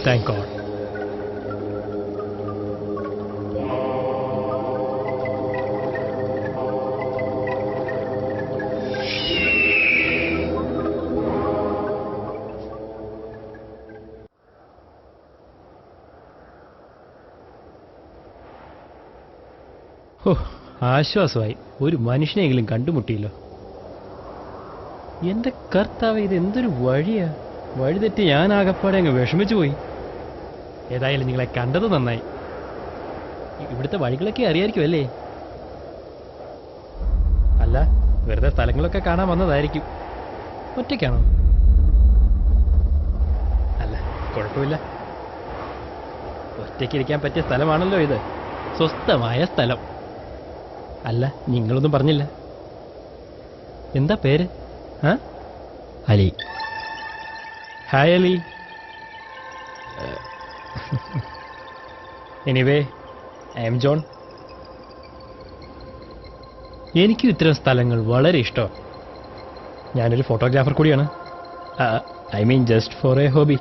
Thank God. ഓ, ആശ്വാസമായി. ഒരു മനുഷ്യനെങ്കിലും കണ്ടുമുട്ടിയല്ലോ. എന്റെ കർത്താവ്, ഇത് എന്തൊരു വഴിയാ! വഴിതെറ്റി ഞാൻ ആകപ്പാടെ അങ്ങ് വിഷമിച്ചു പോയി. ഏതായാലും നിങ്ങളെ കണ്ടത് നന്നായി. ഇവിടുത്തെ വഴികളൊക്കെ അറിയായിരിക്കും അല്ലേ? അല്ല, വെറുതെ സ്ഥലങ്ങളൊക്കെ കാണാൻ വന്നതായിരിക്കും. ഒറ്റയ്ക്കാണോ? അല്ല, കുഴപ്പമില്ല. ഒറ്റയ്ക്കിരിക്കാൻ പറ്റിയ സ്ഥലമാണല്ലോ ഇത്. സ്വസ്ഥമായ സ്ഥലം. അല്ല, നിങ്ങളൊന്നും പറഞ്ഞില്ല. എന്താ പേര്? Ali. Hi Ali. Anyway, I M John. എനിക്കും ഇത്തരം സ്ഥലങ്ങൾ വളരെ ഇഷ്ടമാണ്. ഞാനൊരു ഫോട്ടോഗ്രാഫർ കൂടിയാണ്. I mean just for A hobby.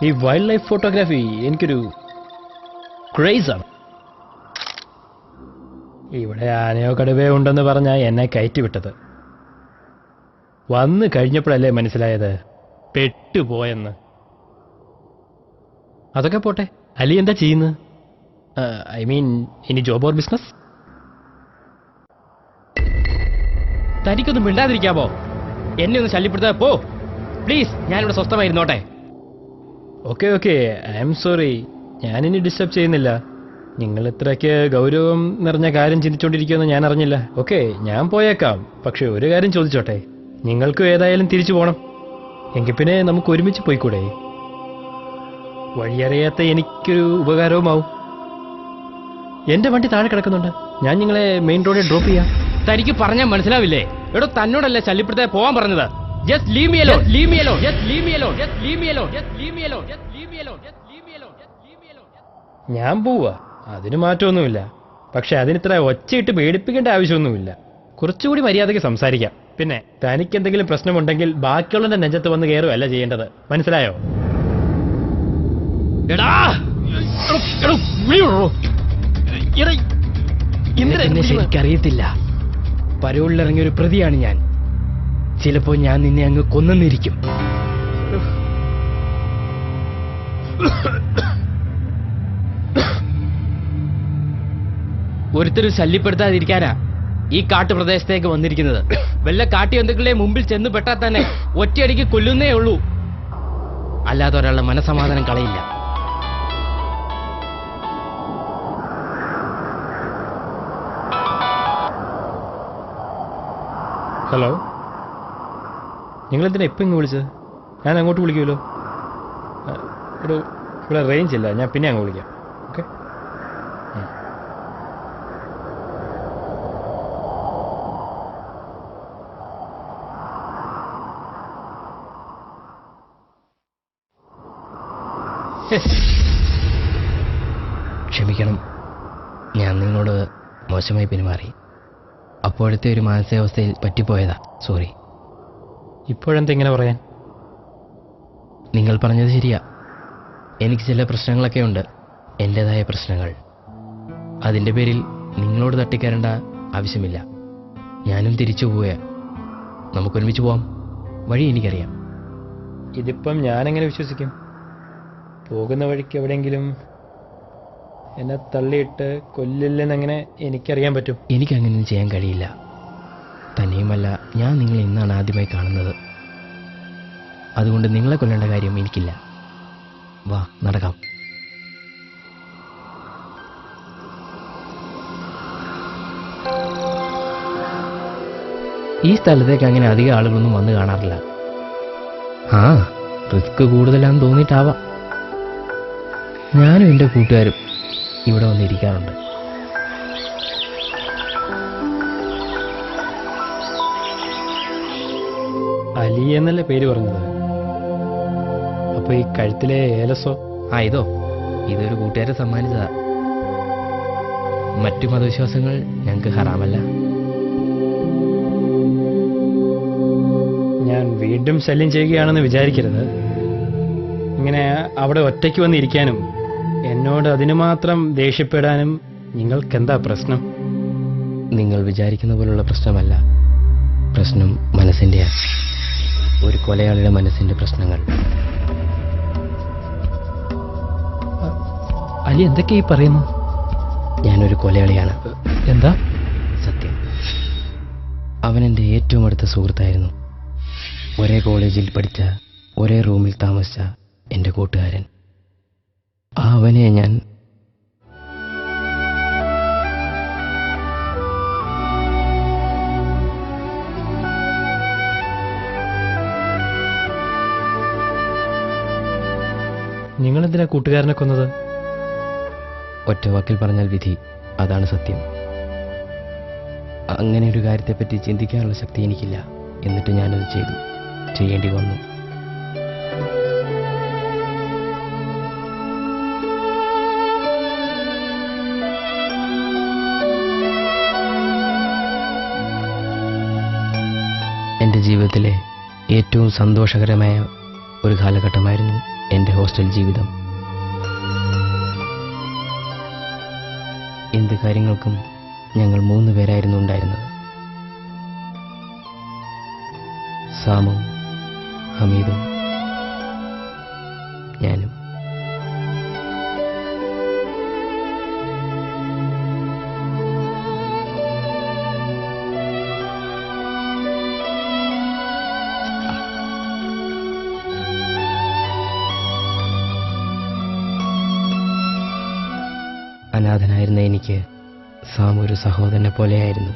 ഈ വൈൽഡ് ലൈഫ് ഫോട്ടോഗ്രാഫി എനിക്കൊരു ക്രേസാണ്. ഇവിടെ ആനയോ കടുവയോ ഉണ്ടെന്ന് പറഞ്ഞാൽ എന്നെ കയറ്റിവിട്ടത്. വന്നു കഴിഞ്ഞപ്പോഴല്ലേ മനസ്സിലായത് പെട്ടുപോയെന്ന്. അതൊക്കെ പോട്ടെ, അലി എന്താ ചെയ്യുന്നത്? ഐ മീൻ, ഇനി ജോബ് ഓർ ബിസിനസ്? തനിക്കൊന്നും മിണ്ടാതിരിക്കാമോ? എന്നെ ഒന്ന് ശല്യപ്പെടുത്താതെ പോ പ്ലീസ്. ഞാനിവിടെ സ്വസ്ഥമായിരുന്നോട്ടെ. Okay okay, I am sorry. ഞാനിനി ഡിസ്റ്റർബ് ചെയ്യുന്നില്ല. നിങ്ങൾ ഇത്രയ്ക്ക് ഗൗരവം നിറഞ്ഞ കാര്യം ചിന്തിച്ചുകൊണ്ടിരിക്കുമെന്ന് ഞാൻ അറിഞ്ഞില്ല. ഓക്കെ, ഞാൻ പോയേക്കാം. പക്ഷെ ഒരു കാര്യം ചോദിച്ചോട്ടെ? നിങ്ങൾക്കും ഏതായാലും തിരിച്ചു പോകണം. എങ്കിൽ പിന്നെ നമുക്ക് ഒരുമിച്ച് പോയിക്കൂടെ? വഴിയറിയാത്ത എനിക്കൊരു ഉപകാരവുമാവും. എന്റെ വണ്ടി താഴെ കിടക്കുന്നുണ്ട്. ഞാൻ നിങ്ങളെ മെയിൻ റോഡിൽ ഡ്രോപ്പ് ചെയ്യാം. തനിക്ക് പറഞ്ഞാൽ മനസ്സിലാവില്ലേ? എടോ, തന്നോടല്ലേ ശല്യപ്പെടുത്താൻ പോവാൻ പറഞ്ഞത്? Just leave me alone. Leave me alone. Just leave me alone. Just leave me alone. Just leave me alone. Just leave me alone. Just leave me alone. Just leave me alone. ഞാൻ പോവാ, അതിന് മാറ്റമൊന്നുമില്ല. പക്ഷെ അതിനിത്ര ഒച്ചയിട്ട് പേടിപ്പിക്കേണ്ട ആവശ്യമൊന്നുമില്ല. കുറച്ചുകൂടി മര്യാദയ്ക്ക് സംസാരിക്കാം. പിന്നെ തനിക്ക് എന്തെങ്കിലും പ്രശ്നമുണ്ടെങ്കിൽ ബാക്കിയുള്ളവന്റെ നെഞ്ചത്ത് വന്ന് കയറുകയല്ല ചെയ്യേണ്ടത്. മനസ്സിലായോ? എനിക്കറിയത്തില്ല. പരോളിലിറങ്ങിയ ഒരു പ്രതിയാണ് ഞാൻ. ചിലപ്പോ ഞാൻ നിന്നെ അങ്ങ് കൊന്നിരിക്കും. ഒരുത്തരും ശല്യപ്പെടുത്താതിരിക്കാനാ ഈ കാട്ടുപ്രദേശത്തേക്ക് വന്നിരിക്കുന്നത്. വല്ല കാട്ടിയന്തുക്കളുടെ മുമ്പിൽ ചെന്ന് പെട്ടാൽ തന്നെ ഒറ്റയടിക്ക് കൊല്ലുന്നേ ഉള്ളൂ. അല്ലാതെ ഒരാളുടെ മനസമാധാനം കളയില്ല. ഹലോ, നിങ്ങളെന്തിനാ ഇപ്പം ഇങ്ങ് വിളിച്ചത്? ഞാൻ അങ്ങോട്ട് വിളിക്കുമല്ലോ. ഇവിടെ റേഞ്ച് ഇല്ല. ഞാൻ പിന്നെ അങ്ങ് വിളിക്കാം. ഓക്കെ. ക്ഷമിക്കണം, ഞാൻ നിങ്ങളോട് മോശമായി പെരുമാറി. അപ്പോഴത്തെ ഒരു മാനസികാവസ്ഥയിൽ പറ്റിപ്പോയതാ. സോറി. ഇപ്പോഴെന്താ ഇങ്ങനെ പറയാൻ? നിങ്ങൾ പറഞ്ഞത് ശരിയാ. എനിക്ക് ചില പ്രശ്നങ്ങളൊക്കെ ഉണ്ട്, എൻ്റെതായ പ്രശ്നങ്ങൾ. അതിൻ്റെ പേരിൽ നിങ്ങളോട് തട്ടിക്കയറേണ്ട ആവശ്യമില്ല. ഞാനും തിരിച്ചു പോവുക. നമുക്കൊരുമിച്ച് പോവാം. വഴി എനിക്കറിയാം. ഇതിപ്പം ഞാനെങ്ങനെ വിശ്വസിക്കും? പോകുന്ന വഴിക്ക് എവിടെയെങ്കിലും എന്നെ തള്ളിയിട്ട് കൊല്ലില്ലെന്നെങ്ങനെ എനിക്കറിയാൻ പറ്റും? എനിക്കങ്ങനെ ചെയ്യാൻ കഴിയില്ല. തന്നെയുമല്ല, ഞാൻ നിങ്ങളെ ഇന്നാണ് ആദ്യമായി കാണുന്നത്. അതുകൊണ്ട് നിങ്ങളെ കൊല്ലേണ്ട കാര്യം എനിക്കില്ല. വാ, നടക്കാം. ഈ സ്ഥലത്തേക്ക് അങ്ങനെ അധികം ആളുകളൊന്നും വന്ന് കാണാറില്ല. റിസ്ക് കൂടുതലാണെന്ന് തോന്നിയിട്ടാവാം. ഞാനും എൻ്റെ കൂട്ടുകാരും ഇവിടെ വന്നിരിക്കാറുണ്ട്. അലി എന്നല്ലേ പേര് പറഞ്ഞത്? അപ്പൊ ഈ കഴുത്തിലെ ഏലസോ? ഇതൊരു കൂട്ടുകാരെ സമ്മാനിച്ചതാ. മറ്റു മതവിശ്വാസങ്ങൾ ഞങ്ങൾക്ക് ഹറാമല്ല. ഞാൻ വീണ്ടും ശല്യം ചെയ്യുകയാണെന്ന് വിചാരിക്കരുത്. ഇങ്ങനെ അവിടെ ഒറ്റയ്ക്ക് വന്നിരിക്കാനും എന്നോട് അതിനു മാത്രം ദേഷ്യപ്പെടാനും നിങ്ങൾക്കെന്താ പ്രശ്നം? നിങ്ങൾ വിചാരിക്കുന്ന പോലുള്ള പ്രശ്നമല്ല. പ്രശ്നം മനസ്സിന്റെയാണ്. ഒരു കൊലയാളിയുടെ മനസ്സിന്റെ പ്രശ്നങ്ങൾ. അലി എന്തൊക്കെ ഈ പറയുന്നു? ഞാനൊരു കൊലയാളിയാണ്. എന്താ? സത്യം. അവൻ എൻ്റെ ഏറ്റവും അടുത്ത സുഹൃത്തായിരുന്നു. ഒരേ കോളേജിൽ പഠിച്ച, ഒരേ റൂമിൽ താമസിച്ച എൻ്റെ കൂട്ടുകാരൻ. അവനെ ഞാൻ നിങ്ങളെന്തിനാ കൂട്ടുകാരനെ കൊന്നത്? ഒറ്റ വാക്കിൽ പറഞ്ഞാൽ വിധി. അതാണ് സത്യം. അങ്ങനെ ഒരു കാര്യത്തെപ്പറ്റി ചിന്തിക്കാനുള്ള ശക്തി എനിക്കില്ല. എന്നിട്ട് ഞാനത് ചെയ്തു. ചെയ്യേണ്ടി വന്നു. എൻ്റെ ജീവിതത്തിലെ ഏറ്റവും സന്തോഷകരമായ ഒരു കാലഘട്ടമായിരുന്നു എൻ്റെ ഹോസ്റ്റൽ ജീവിതം. എന്ത് കാര്യങ്ങൾക്കും ഞങ്ങൾ 3 പേരായിരുന്നു ഉണ്ടായിരുന്നത്. സാമും ഹമീദും ഞാനും. അനാഥനായിരുന്ന എനിക്ക് സാം ഒരു സഹോദരനെ പോലെയായിരുന്നു.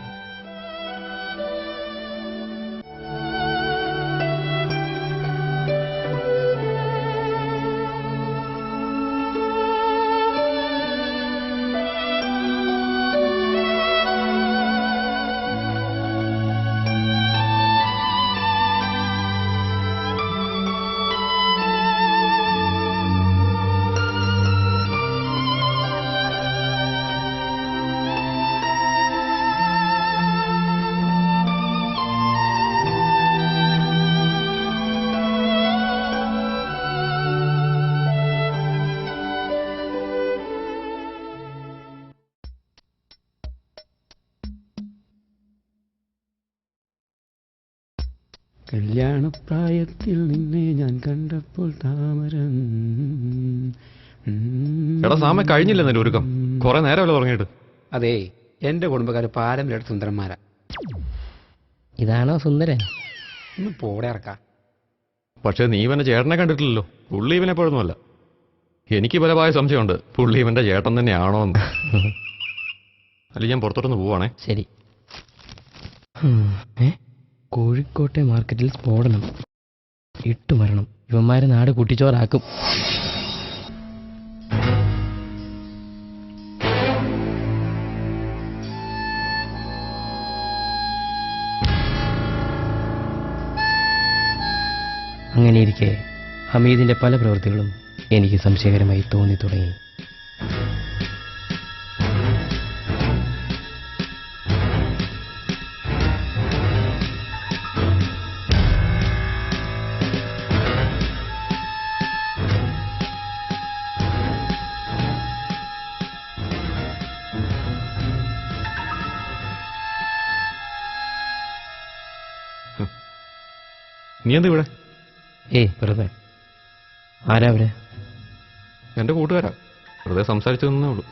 കല്യാണപ്രായത്തിൽ നിന്നെ ഞാൻ കണ്ടപ്പോൾ താമരം. എടാ സാമ കഴിഞ്ഞില്ല നിന്റെ ഒരുക്കം. കുറെ നേരമല്ലോ ഉറങ്ങിയിട്ട്. അതെ, എന്റെ കുടുംബക്കാര് പാരമ്പര്യമായിട്ട് സുന്ദരന്മാരാ. ഇതാണോ സുന്ദരൻ? ഒന്ന് പോടെ ഇറക്കാം. പക്ഷെ നീ ഇവന്റെ ചേട്ടനെ കണ്ടിട്ടില്ലല്ലോ. പുള്ളി ഇവനെ എപ്പോഴൊന്നുമല്ല. എനിക്ക് പലമായ സംശയമുണ്ട് പുള്ളി ഇവന്റെ ചേട്ടൻ തന്നെയാണോ എന്ന്. അല്ല, ഞാൻ പുറത്തോട്ടൊന്ന് പോവാണേ. ശരി. കോഴിക്കോട്ടെ മാർക്കറ്റിൽ സ്ഫോടനം. 8 മരണം. ഇവന്മാരെ നാട് കുട്ടിച്ചോറാക്കും. അങ്ങനെയിരിക്കെ ഹമീദിന്റെ പല പ്രവൃത്തികളും എനിക്ക് സംശയകരമായി തോന്നി തുടങ്ങി. നീ എന്താ ഇവിടെ? വെറുതെ. ആരാ അവര്? എന്റെ കൂട്ടുകാരാ. വെറുതെ സംസാരിച്ചു തന്നേ ഉള്ളൂ.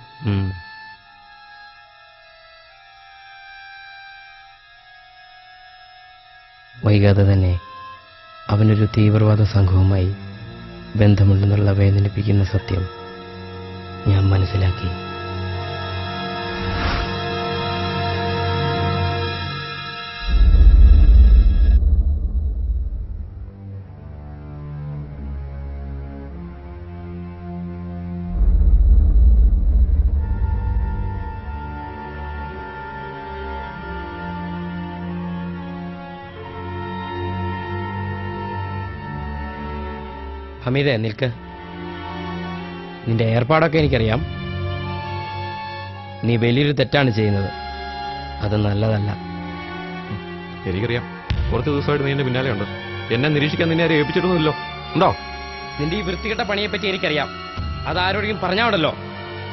വൈകാതെ തന്നെ അവനൊരു തീവ്രവാദ സംഘവുമായി ബന്ധമുണ്ടെന്നുള്ള വേദനിപ്പിക്കുന്ന സത്യം ഞാൻ മനസ്സിലാക്കി. ഹമീദേ, നിൽക്ക്. നിന്റെ ഏർപ്പാടൊക്കെ എനിക്കറിയാം. നീ വലിയൊരു തെറ്റാണ് ചെയ്യുന്നത്. അത് നല്ലതല്ല. എനിക്കറിയാം. കുറച്ച് ദിവസമായിട്ട് നീ എന്റെ പിന്നാലെ ഉണ്ട്. എന്നെ നിരീക്ഷിക്കാൻ നിന്നെ ആരും ഏൽപ്പിച്ചിട്ടൊന്നുമില്ലോ. ഉണ്ടോ? നിന്റെ ഈ വൃത്തികെട്ട പണിയെപ്പറ്റി എനിക്കറിയാം. അതാരോടെങ്കിലും പറഞ്ഞാണല്ലോ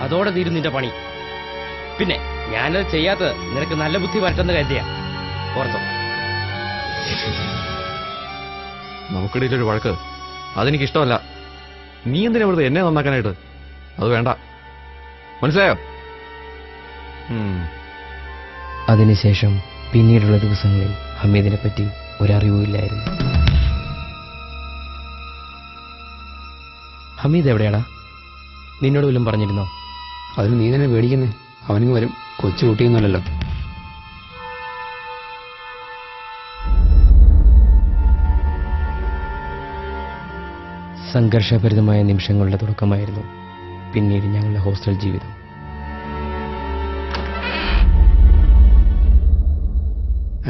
അതോടെ തീരും നിന്റെ പണി. പിന്നെ ഞാനത് ചെയ്യാത്തത് നിനക്ക് നല്ല ബുദ്ധി വരട്ടെന്ന് കരുതിയാ. ഓർത്തോ? നമുക്കിടയിലൊരു വഴക്ക് അതെനിക്കിഷ്ടമല്ല. നീ എന്തിനാ വെറുതെ എന്നെ നന്നാക്കാനായിട്ട്? അത് വേണ്ട, മനസ്സിലായോ? അതിനുശേഷം പിന്നീടുള്ള ദിവസങ്ങളിൽ ഹമീദിനെ പറ്റി ഒരറിവുമില്ലായിരുന്നു. ഹമീദ് എവിടെയാടാ? നിന്നോട് വല്ലതും പറഞ്ഞിരുന്നോ? അതിന് നീ തന്നെ പേടിക്കുന്നേ. അവനിങ്ങ് വരും, കൊച്ചു കുട്ടിയൊന്നുമല്ലല്ലോ. സംഘർഷഭരിതമായ നിമിഷങ്ങളുടെ തുടക്കമായിരുന്നു പിന്നീട് ഞങ്ങളുടെ ഹോസ്റ്റൽ ജീവിതം.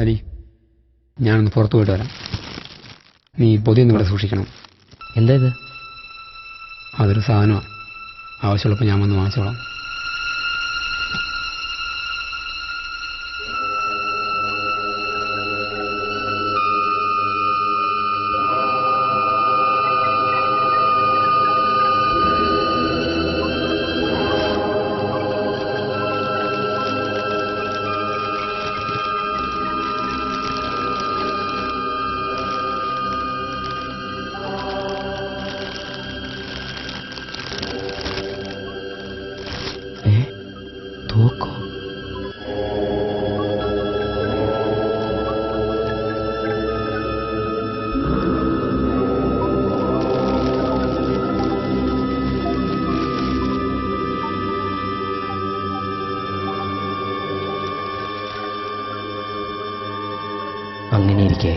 അലി, ഞാനൊന്ന് പുറത്തു പോയിട്ട് വരാം. നീ പൊതിയൊന്നും ഇവിടെ സൂക്ഷിക്കണം. എന്താ ഇത്? അതൊരു സാധനമാണ്. ആവശ്യമുള്ളപ്പോൾ ഞാൻ വന്ന് വാങ്ങിച്ചോളാം. തോക്കോ? അങ്ങനെയിരിക്കെ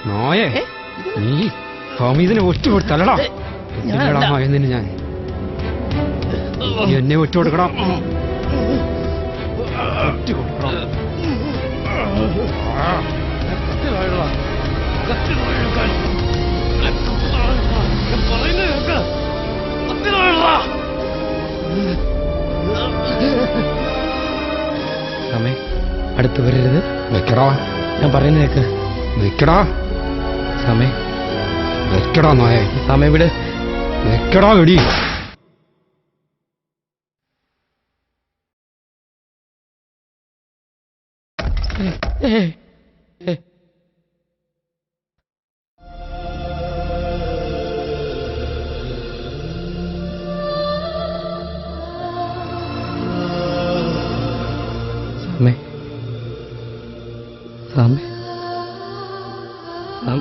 നോയേ, നീ ഹമീദിനെ ഒറ്റുകൊടുത്തല്ലടാ. എന്നതിന് ഞാൻ എന്നെ ഒറ്റുകൊടുക്കണം. അമ്മേ, അടുത്ത് വരരുത്. വെക്കടാ, ഞാൻ പറയുന്നത് കേക്ക്. വെക്കടാ സമയ വെക്കടാ നോയേ. സമയം വിട്. വെക്കടാ വെടി. സമയ സമയ എന്താ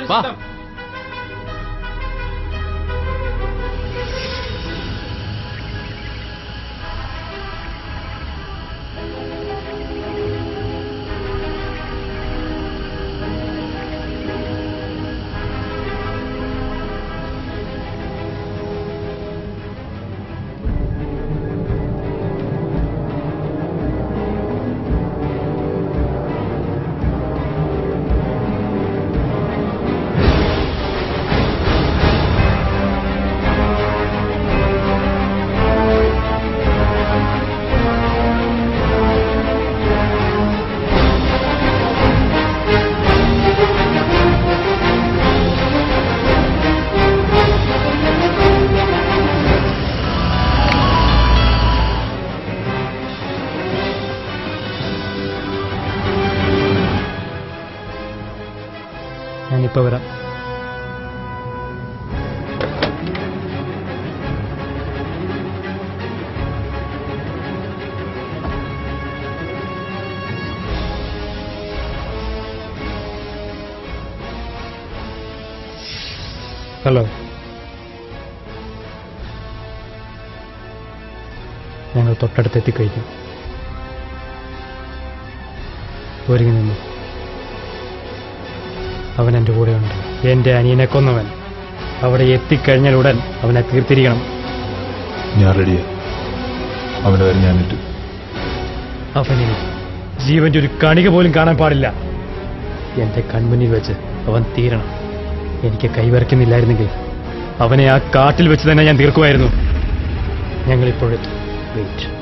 വാ. ഞാനിപ്പോ വരാം. ഹലോ, ഞങ്ങൾ തൊട്ടടുത്ത് എത്തിക്കഴിഞ്ഞു. ഒരുങ്ങി നിന്നു. അവൻ എൻ്റെ കൂടെയുണ്ട്. എൻ്റെ അനിയനെ കൊന്നവൻ. അവിടെ എത്തിക്കഴിഞ്ഞാൽ ഉടൻ അവനെ തീർത്തിരിക്കണം. ഞാൻ റെഡിയാ. അവന്റെ കാര്യം ഞാനിട്ട്. അവനെ ജീവന്റെ ഒരു കണിക പോലും കാണാൻ പാടില്ല. എന്റെ കൺമുന്നിൽ വെച്ച് അവൻ തീരണം. എനിക്ക് കൈവരയ്ക്കുന്നില്ലായിരുന്നെങ്കിൽ അവനെ ആ കാട്ടിൽ വെച്ച് തന്നെ ഞാൻ തീർക്കുമായിരുന്നു. ഞങ്ങളിപ്പോഴെത്തും. വെയിറ്റ്.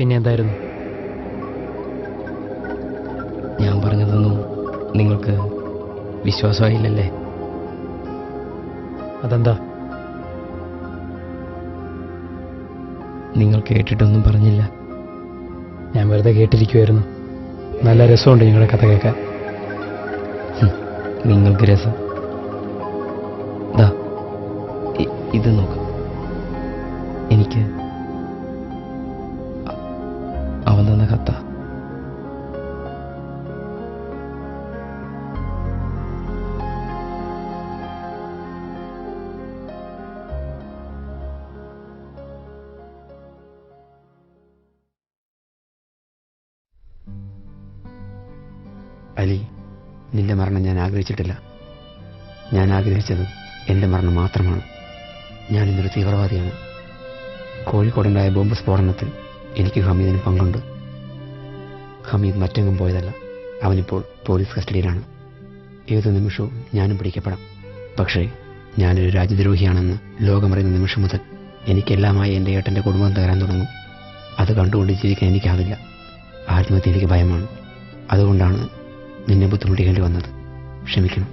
പിന്നെ എന്തായിരുന്നു? ഞാൻ പറഞ്ഞതൊന്നും നിങ്ങൾക്ക് വിശ്വാസമായില്ലല്ലേ? അതെന്താ? നിങ്ങൾ കേട്ടിട്ടൊന്നും പറഞ്ഞില്ല. ഞാൻ വെറുതെ കേട്ടിരിക്കുമായിരുന്നു. നല്ല രസമുണ്ട് നിങ്ങളുടെ കഥ കേൾക്കാൻ. നിങ്ങൾക്ക് രസം. ദാ ഇത് നോക്ക്. എനിക്ക് അവൻ തന്ന കത്ത. അലി, നിന്റെ മരണം ഞാൻ ആഗ്രഹിച്ചിട്ടില്ല. ഞാൻ ആഗ്രഹിച്ചത് എൻ്റെ മരണം മാത്രമാണ്. ഞാൻ ഇന്നൊരു തീവ്രവാദിയാണ്. കോഴിക്കോടുണ്ടായ ബോംബ് സ്ഫോടനത്തിൽ എനിക്ക് ഹമീദിന് പങ്കുണ്ട്. ഹമീദ് മറ്റെങ്ങും പോയതല്ല. അവനിപ്പോൾ പോലീസ് കസ്റ്റഡിയിലാണ്. ഏതു നിമിഷവും ഞാനും പിടിക്കപ്പെടാം. പക്ഷേ ഞാനൊരു രാജ്യദ്രോഹിയാണെന്ന് ലോകമറിയുന്ന നിമിഷം മുതൽ എനിക്കെല്ലാമായി എൻ്റെ ഏട്ടൻ്റെ കുടുംബം തകരാൻ തുടങ്ങും. അത് കണ്ടുകൊണ്ട് ജീവിക്കാൻ എനിക്കാവില്ല. ആത്മഹത്യ എനിക്ക് ഭയമാണ്. അതുകൊണ്ടാണ് നിന്നെ ബുദ്ധിമുട്ടിക്കേണ്ടി വന്നത്. ക്ഷമിക്കണം.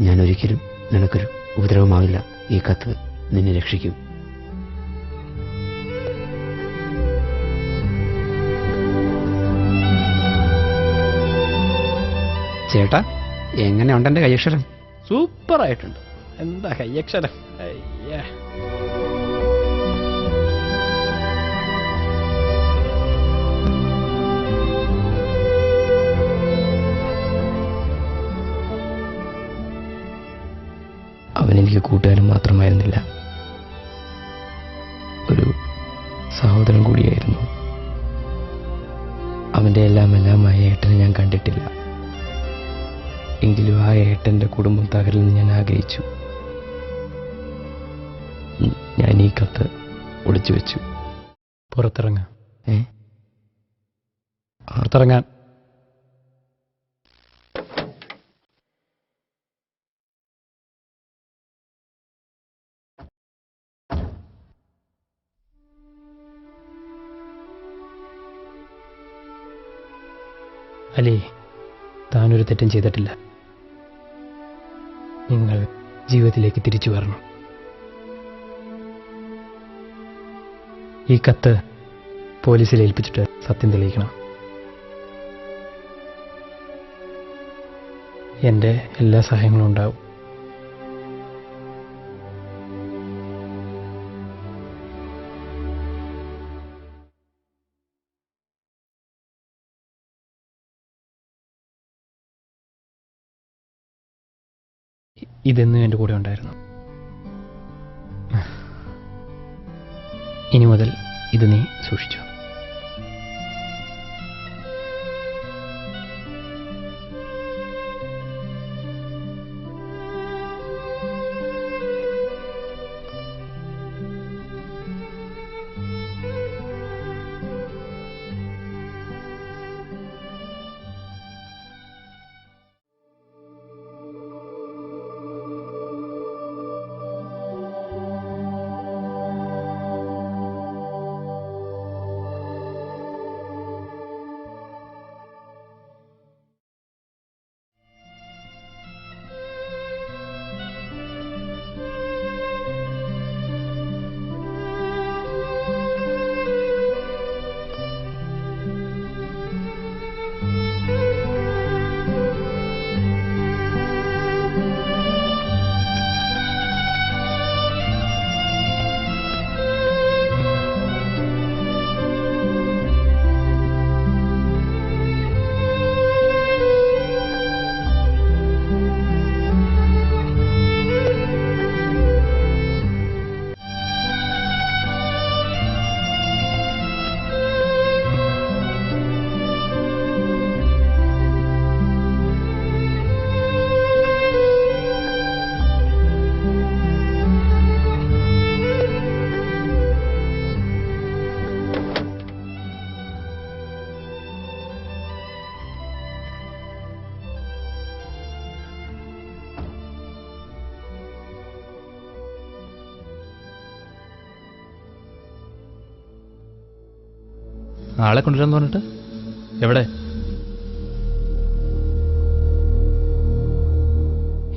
ഞാൻ ഒരിക്കലും നിനക്കൊരു ഉപദ്രവമാവില്ല. ഈ കത്ത് നിന്നെ രക്ഷിക്കും. ചേട്ടാ, എങ്ങനെയുണ്ട് എൻ്റെ കൈയക്ഷരം? സൂപ്പറായിട്ടുണ്ട്. എന്താ കയ്യക്ഷരം! അയ്യേ. അവനെനിക്ക് കൂട്ടുകാരൻ മാത്രമായിരുന്നില്ല, ഒരു സഹോദരൻ കൂടിയായിരുന്നു. അവൻ്റെ എല്ലാമായ ഏട്ടനെ ഞാൻ കണ്ടിട്ടില്ല. എങ്കിലും ആ ഏട്ടൻ്റെ കുടുംബം തകരലെന്ന് ഞാൻ ആഗ്രഹിച്ചു. ഞാൻ ഈ കത്ത് ഒളിച്ചു വെച്ചു. പുറത്തിറങ്ങാം. പുറത്തിറങ്ങാൻ അലി, താനൊരു തെറ്റും ചെയ്തിട്ടില്ല. നിങ്ങൾ ജീവിതത്തിലേക്ക് തിരിച്ചു വരണം. ഈ കത്ത് പോലീസിൽ ഏൽപ്പിച്ചിട്ട് സത്യം തെളിയിക്കണം. എൻ്റെ എല്ലാ സഹായങ്ങളും ഉണ്ടാവും. ഇതെന്നും എൻ്റെ കൂടെ ഉണ്ടായിരുന്നു. ഇനി മുതൽ ഇത് നീ സൂക്ഷിച്ചു. ആളെ കൊണ്ടുവരാന്ന് പറഞ്ഞിട്ട് എവിടെ?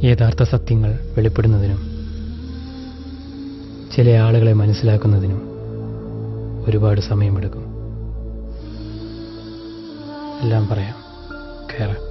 യഥാർത്ഥ സത്യങ്ങൾ വെളിപ്പെടുന്നതിനും ചില ആളുകളെ മനസ്സിലാക്കുന്നതിനും ഒരുപാട് സമയമെടുക്കും. എല്ലാം പറയാം. കയറാം.